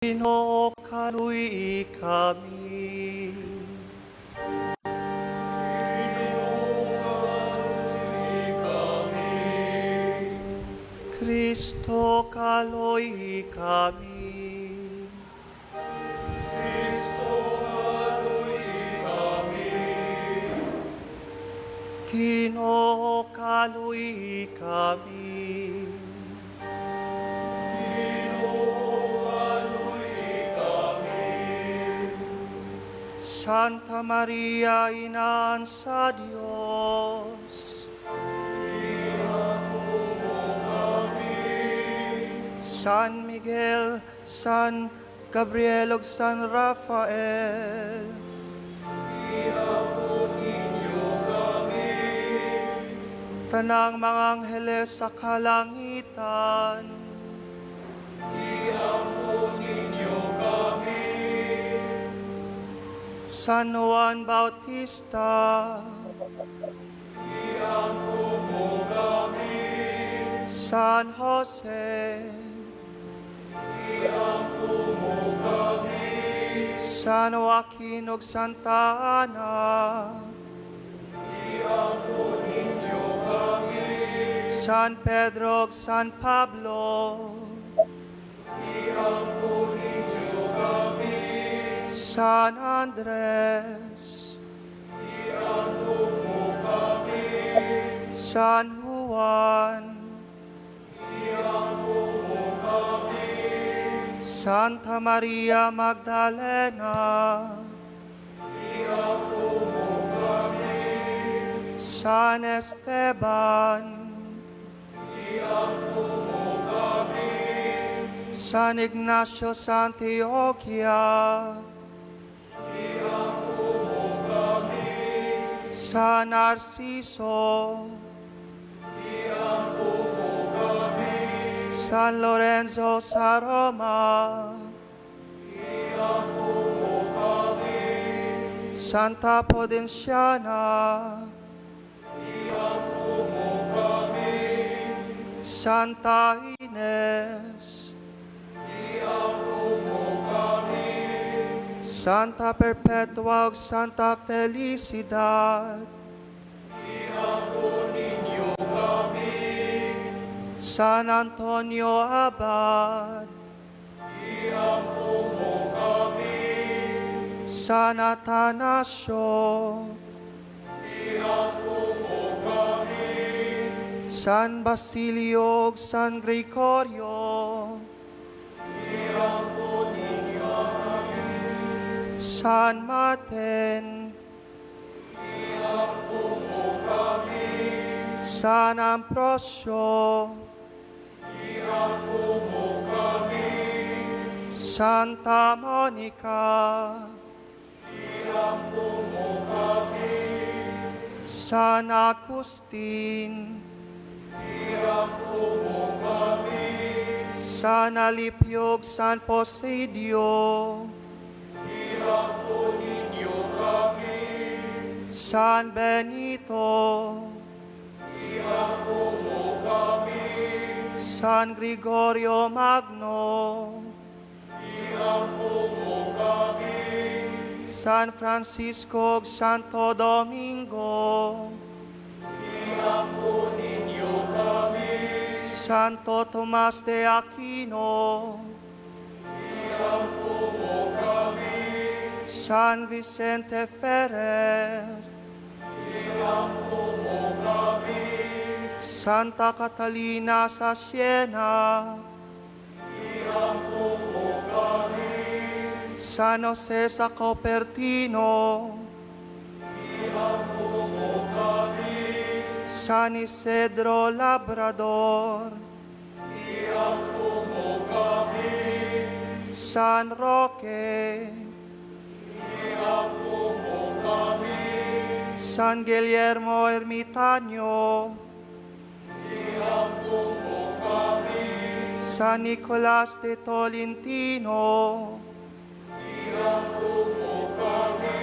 Ginoo, kaluy kami. Kristo, kaluy kami. Kristo, kaluy kami. Ginoo, kaluy kami. Santa Maria, Inaan sa Diyos, ihapo mo kami. San Miguel, San Gabriel, ug San Rafael, ihapo ninyo kami. tanang mga angheles sa kalangitan, ihapo ninyo kami. San Juan Bautista, ihapo mo kami. San Jose, ihapo mo kami. San Joaquin, ug Santa Ana, ihapo ninyo kami. San Pedro, ug San Pablo, ihapo ninyo kami. San Andres, ihapo mo kami. San Juan, ihapo mo kami. Santa Maria Magdalena, ihapo mo kami. San Esteban, ihapo mo kami. San Ignacio sa Antioquia, ihapo mo kami. San Narciso, ihapo mo kami. San Lorenzo sa Roma, ihapo mo kami. Santa Pudenciana, ihapo mo kami. Santa Ines, ihapo mo kami. Santa Perpetua, ug Santa Felicidad, ihapo ninyo kami. San Antonio Abad, ihapo mo kami. San Atanasio, ihapo mo kami. San Basilio, ug San Gregorio, ihapo ninyo kami. San Martin, ihapo mo kami. San Ambrosio, ihapo mo kami. Santa Monica, ihapo mo kami. San Agustin, ihapo mo kami. San Alipio, ug San Posidio, ihapo ninyo kami. San Benito, ihapo mo kami. San Gregorio Magno, ihapo mo kami. San Francisco, ug Santo Domingo, ihapo ninyo kami. Santo Tomas de Aquino, ihapo mo kami. San Vicente Ferrer, ihapo mo kami. Santa Catalina sa Siena, ihapo mo kami. San Jose sa Cupertino, ihapo mo kami. San Isidro Labrador, ihapo mo kami. San Roque, ihapo mo kami. San Guillermo Ermitaño, ihapo mo kami. San Nicolas de Tolentino, ihapo mo kami.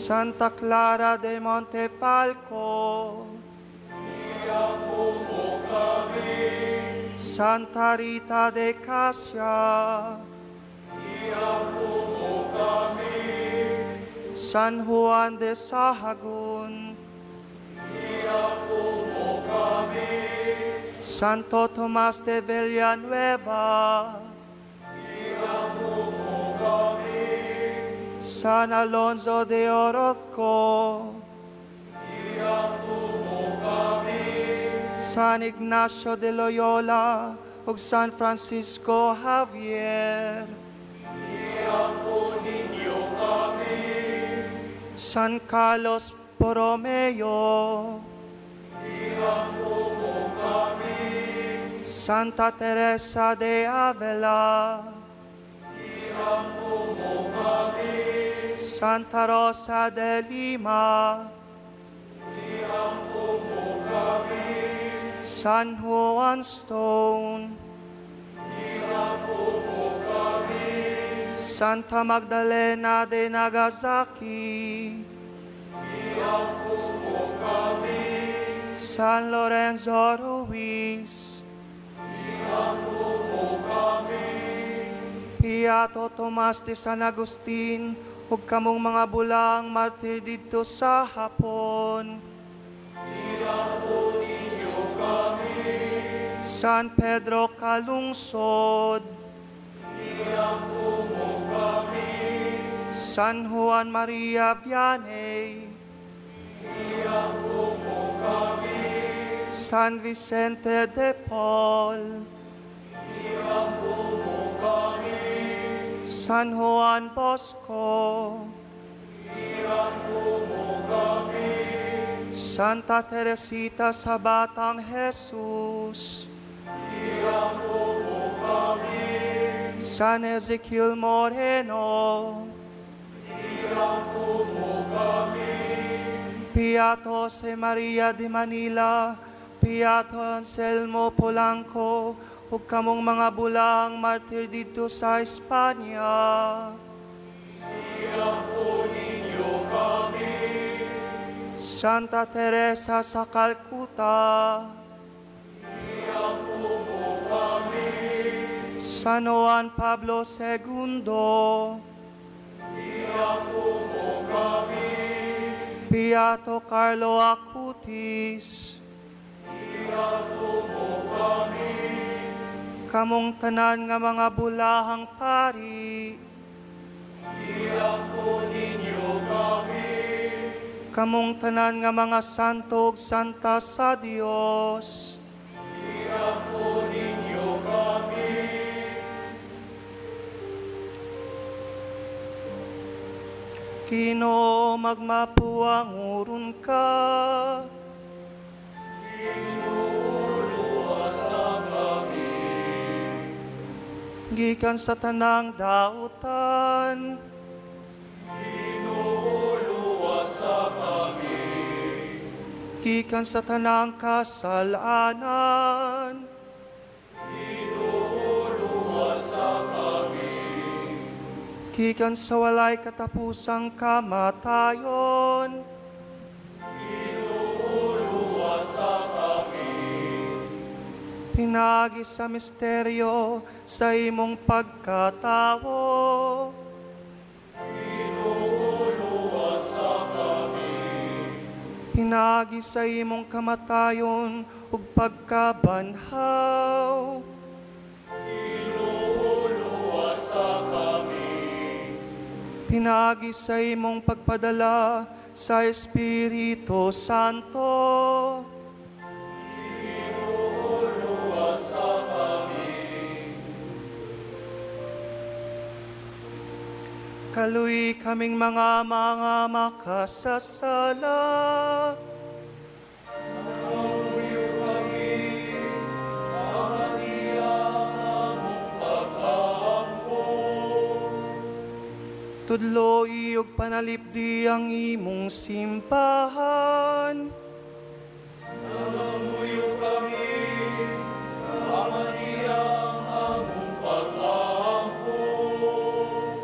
Santa Clara de Montefalco, Iampun kami, Santa Rita de Casia, Iampun kami, San Juan de Sahagun, Iampun kami, Santo Tomas de Villanueva, Iampun kami, San Alonso de Orozco, Iampun kami, San Ignacio de Loyola, ug San Francisco Javier, Iampun ninyo kami, San Carlos Borromeo, Iampun kami, Santa Teresa de Avila, Iampun kami, Santa Rosa de Lima, Iampun kami, San Juan Stone, Iampun kami, Santa Magdalena de Nagasaki, Iampun kami, San Lorenzo Ruiz, Iampun kami, Piato Tomas de San Agustin, ug kamong mga bulang martir didto sa hapon, Iampun ninyo kami, San Pedro Calungsod, Iampun kami, San Juan Maria Vianney, Iampun kami, San Vicente de Paul, Iampun kami, San Juan Bosco, Iampun kami, Santa Teresita sa Batang Jesus, Iampun kami, San Ezekiel Moreno, Iampun kami, Beato Jose Maria de Manila, Beato Anselmo Polanco, ug kamong mga bulang martir dito sa Espanya, Iampun ninyo kami, Santa Teresa sa Calcutta, Iampun kami, San Juan Pablo II, Iampun kami, Beato Carlo Acutis, Iampun kami, kamong tanan nga mga bulahang pari, Iampun ninyo kami, kamong tanan nga mga santo ug santa sa Dios, Iampun ninyo kami, Kino magmapuang urun ka, Inuuluwasan kami, gikan sa tanang dautan, Inuuluwasan kami, gikan sa tanang kasalanan, Inuuluwasan kami, gikan sa walay katapusang kamatayon, Inuuluwasan kami, pinagi sa misteryo sa imong pagkatawo, Inuuluwasan kami, pinagi sa imong kamatayon ug pagkabanhaw, Inuuluwasan kami, pinagi sa imong pagpadala sa Espiritu Santo, Inuuluwasan kami, kaluy kaming mga makasasala, Namuyo kami, kamatiyang among pag-aampo, tudlo iyog panalipdi ang imong simbahan, Namuyo kami, kamatiyang among pag-aampo,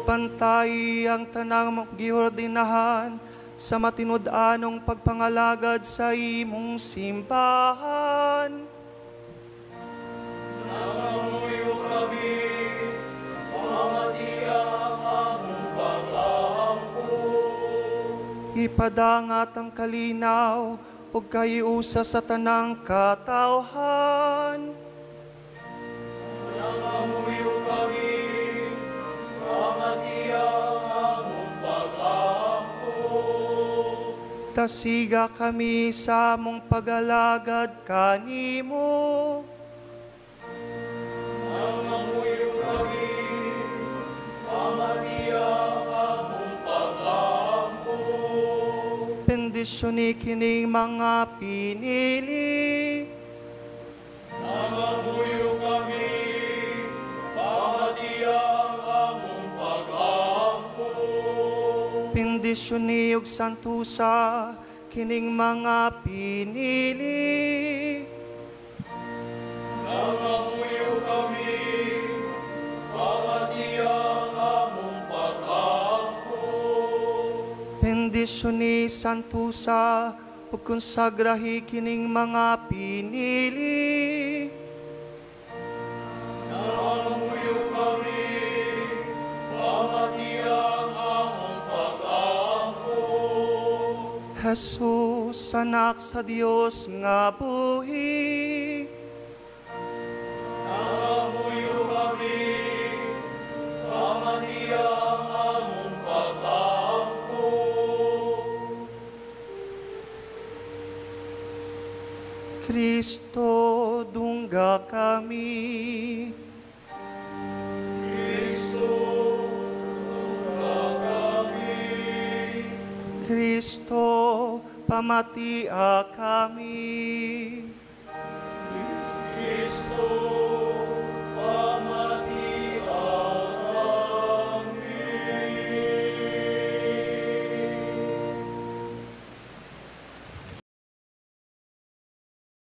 pantay ang tanang giordinahan sa matinud-anong pagpangalagad sa imong simbahan. Nangamuyo kami, pamatiang among pag-aampo. Ipadangat ang kalinaw ug kayusa sa tanang katawhan. Nangamuyo kami, pamatiang among pag-aampo. Tasiga kami sa among pag-alagad kanimo. Nangamuyo kami, pamatiang among pag-aampo. Bendisyoni kining mga pinili. Nangamuyo kami, pamatiang among pag-aampo. Bendisyoni ug santusa kining mga pinili. Nangamuyo kami, pamatiang among pag-aampo. Bendisyoni santusa ug konsagrahi kining mga pinili. Nangamuyo kami, pamatiang among pag-aampo. Jesus, anak sa Dios nga buhi. Nangamuyo kami, pamatiang among pag-aampo. Kristo, dungga kami. Kristo, tungga kami. Kristo, pamatia kami.